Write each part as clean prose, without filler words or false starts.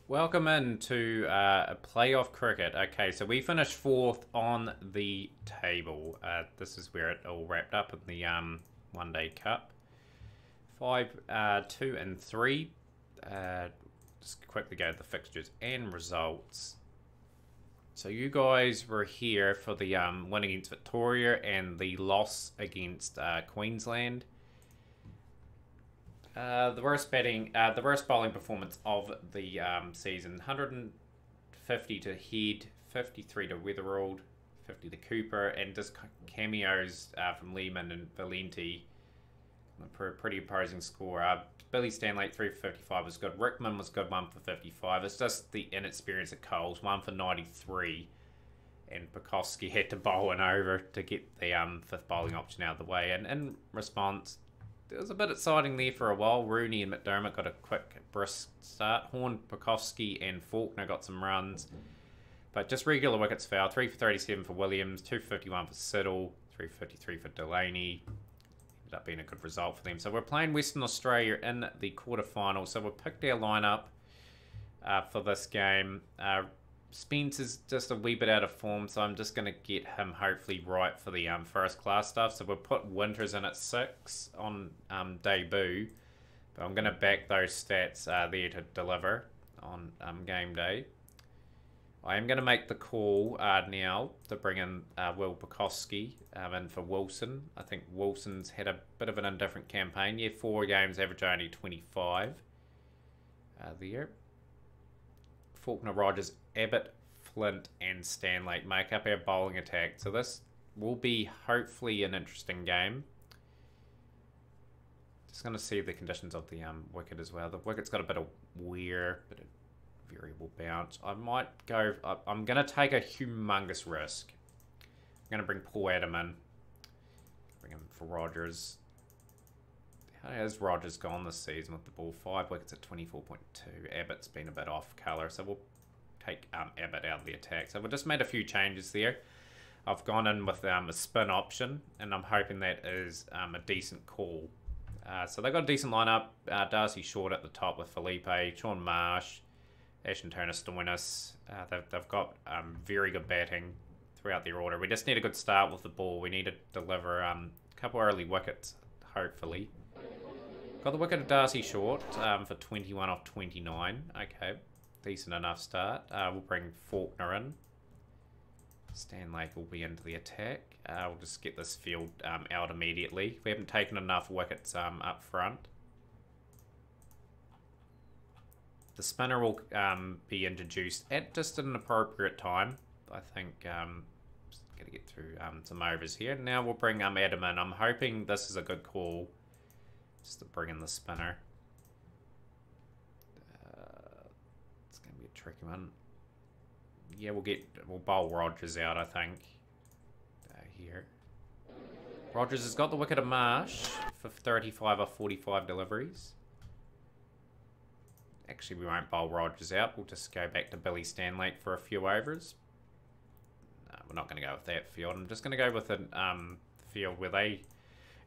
Welcome into playoff cricket. Okay, so we finished fourth on the table. This is where it all wrapped up in the One Day Cup. 5, 2, and 3. Just quickly go to the fixtures and results. So you guys were here for the win against Victoria and the loss against Queensland. The worst bowling performance of the season. 150 to Head, 53 to Weatherald, 50 to Cooper, and just cameos from Lehman and Valenti. A pretty imposing score. Billy Stanley 3 for 55 was good. Rickman was good, 1 for 55. It's just the inexperience of Coles, 1 for 93. And Bukowski had to bowl an over to get the fifth bowling option out of the way. And in response, it was a bit exciting there for a while. Rooney and McDermott got a quick, brisk start. Horn, Bukowski, and Faulkner got some runs. But just regular wickets fell. 3 for 37 for Williams, 2 for 51 for Siddle, 3 for 53 for Delaney. Ended up being a good result for them. So we're playing Western Australia in the quarterfinal. So we've picked our lineup for this game. Spence is just a wee bit out of form, so I'm just going to get him hopefully right for the first class stuff. So we'll put Winters in at 6 on debut, but I'm going to back those stats there to deliver on game day. I am going to make the call now to bring in Will Bukowski in for Wilson. I think Wilson's had a bit of an indifferent campaign. Yeah, 4 games, average only 25 there. Faulkner, Rogers, Abbott, Flint, and Stanley make up our bowling attack. So this will be hopefully an interesting game. Just going to see the conditions of the wicket as well. The wicket's got a bit of wear, bit of variable bounce. I might go... I'm going to take a humongous risk. I'm going to bring Paul Adam in. Bring him for Rogers. How has Rogers gone this season with the ball? 5 wickets at 24.2. Abbott's been a bit off colour, so we'll take Abbott out of the attack. So we've just made a few changes there. I've gone in with a spin option, and I'm hoping that is a decent call. So they've got a decent lineup. Darcy Short at the top with Felipe, Sean Marsh, Ashton Turner, Stoinis. They've got very good batting throughout their order. We just need a good start with the ball. We need to deliver a couple early wickets, hopefully. Got the wicket of Darcy Short for 21 off 29. Okay, decent enough start. We'll bring Faulkner in. Stanley will be into the attack. We'll just get this field out immediately. We haven't taken enough wickets up front. The spinner will be introduced at just an appropriate time. I think just got to get through some overs here. Now we'll bring Adam in. I'm hoping this is a good call. Just to bring in the spinner. It's going to be a tricky one. Yeah, we'll bowl Rogers out, I think. Here. Rogers has got the wicket of Marsh for 35 off 45 deliveries. Actually, we won't bowl Rogers out. We'll just go back to Billy Stanley for a few overs. No, we're not going to go with that field. I'm just going to go with a field where they...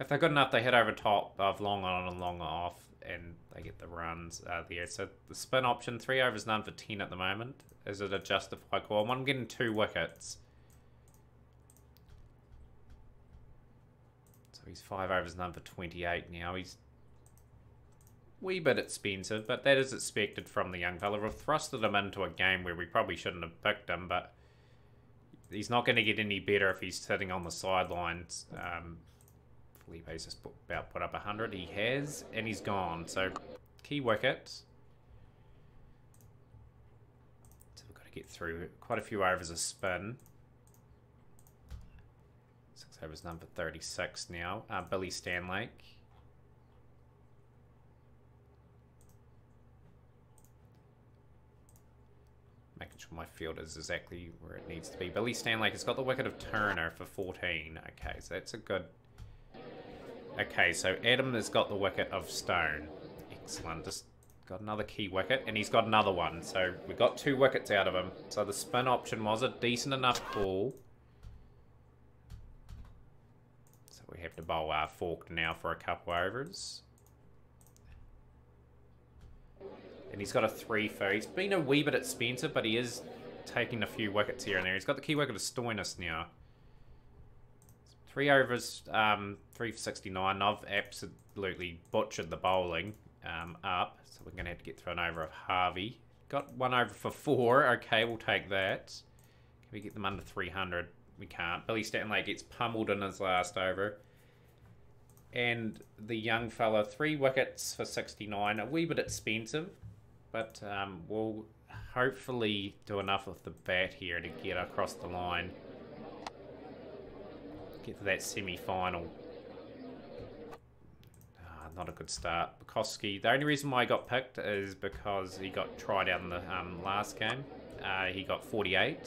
If they're good enough, they hit over top of long on and long off, and they get the runs there. So the spin option, 3 overs, none for 10 at the moment. Is it a justified call? I'm getting 2 wickets. So he's 5 overs, none for 28 now. He's a wee bit expensive, but that is expected from the young fella. We've thrusted him into a game where we probably shouldn't have picked him, but he's not going to get any better if he's sitting on the sidelines. Felipe's just about put up 100. He has, and he's gone. So, key wicket. So we've got to get through quite a few overs of spin. 6 overs, none for 36 now. Billy Stanley. Making sure my field is exactly where it needs to be. Billy Stanley has got the wicket of Turner for 14. Okay, so that's a good... Okay, so Adam has got the wicket of Stone. Excellent. Just got another key wicket, and he's got another one. So we got 2 wickets out of him. So the spin option was a decent enough call. So we have to bowl Faulkner now for a couple overs. And he's got a 3-4. He's been a wee bit expensive, but he is taking a few wickets here and there. He's got the key wicket of Stoinis now. 3 overs, 3 for 69. I've absolutely butchered the bowling up, so we're going to have to get through an over of Harvey. Got 1 over for 4. Okay, we'll take that. Can we get them under 300? We can't. Billy Stanley gets pummeled in his last over. And the young fella, 3 wickets for 69. A wee bit expensive, but we'll hopefully do enough with the bat here to get across the line. Get to that semi-final. Not a good start. Bukowski, the only reason why he got picked is because he got tried out in the last game. He got 48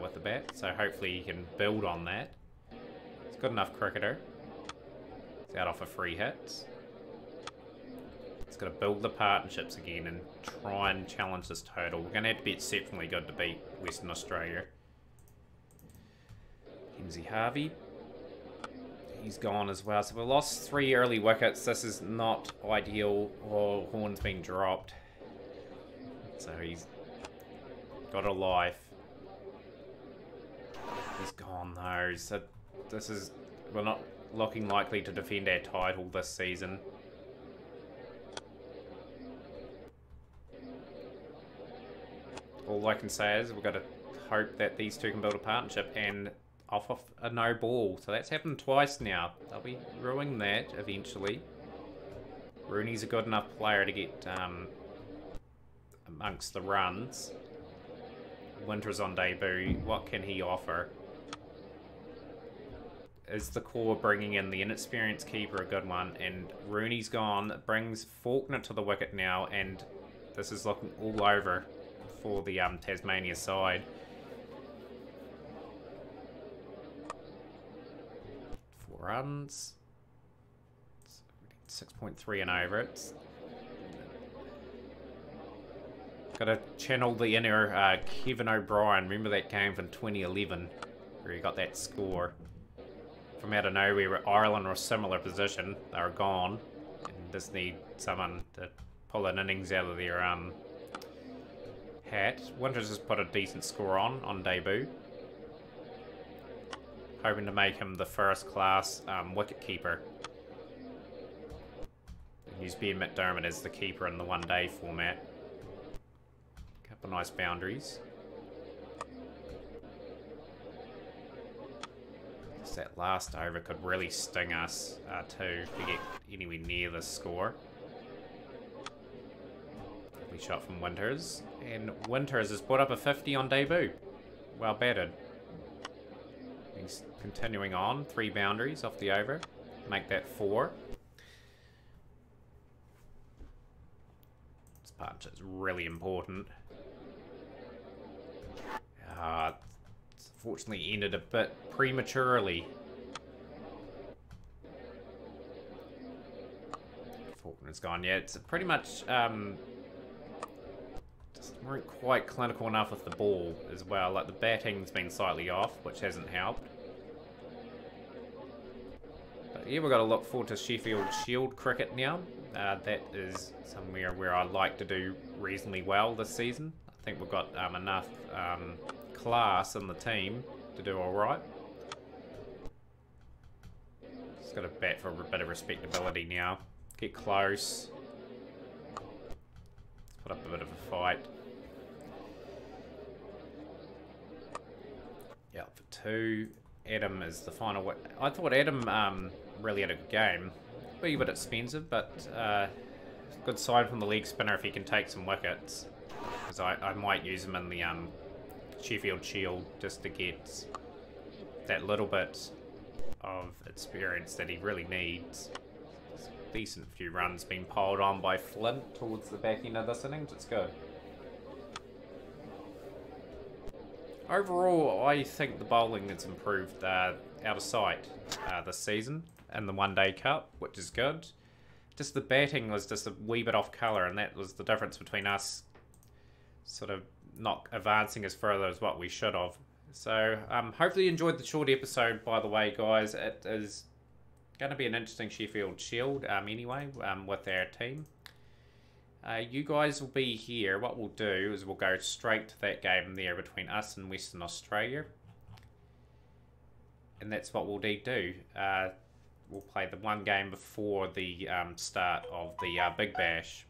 with the bat, so hopefully he can build on that. He's a good enough cricketer. He's out off a free hit. He's got to build the partnerships again and try and challenge this total. We're going to have to be exceptionally good to beat Western Australia. Kenzie Harvey. He's gone as well. So we lost 3 early wickets. This is not ideal. Oh, Horn's been dropped. So he's got a life. He's gone though. So this is... We're not looking likely to defend our title this season. All I can say is we've got to hope that these two can build a partnership and off a no ball. So that's happened twice now. They'll be ruining that eventually. Rooney's a good enough player to get amongst the runs. Winter's on debut. What can he offer? Is the core bringing in the inexperienced keeper a good one? And Rooney's gone. It brings Faulkner to the wicket now, and this is looking all over for the Tasmania side. 4 runs. 6.3 and over. It's got to channel the inner Kevin O'Brien. Remember that game from 2011 where he got that score? From out of nowhere, Ireland were a similar position. They were gone. And just need someone to pull an innings out of their hat. Winters has put a decent score on debut. Hoping to make him the first class wicket-keeper. Use Ben McDermott as the keeper in the one-day format. Couple nice boundaries. Just that last over could really sting us too to get anywhere near this score. Lovely shot from Winters. And Winters has put up a 50 on debut. Well batted. He's continuing on. 3 boundaries off the over. Make that 4. This partnership is really important. It's unfortunately ended a bit prematurely. Faulkner's gone. Yeah, it's pretty much just weren't quite clinical enough with the ball as well. Like the batting's been slightly off, which hasn't helped. But yeah, we've got to look forward to Sheffield Shield cricket now. That is somewhere where I like to do reasonably well this season. I think we've got enough class in the team to do alright. Just got to bat for a bit of respectability now. Get close. Let's put up a bit of a fight. Yeah, for 2. Adam is the final. I thought Adam really had a good game. A bit expensive, but good sign from the leg spinner if he can take some wickets. Because I might use him in the Sheffield Shield just to get that little bit of experience that he really needs. Decent few runs being piled on by Flint towards the back end of this innings. It's good. Overall, I think the bowling has improved out of sight this season in the One Day Cup, which is good. Just the batting was just a wee bit off colour, and that was the difference between us sort of not advancing as further as what we should have. So hopefully you enjoyed the short episode, by the way, guys. It is going to be an interesting Sheffield Shield anyway with our team. You guys will be here. What we'll do is we'll go straight to that game there between us and Western Australia. And that's what we'll do. We'll play the one game before the start of the Big Bash.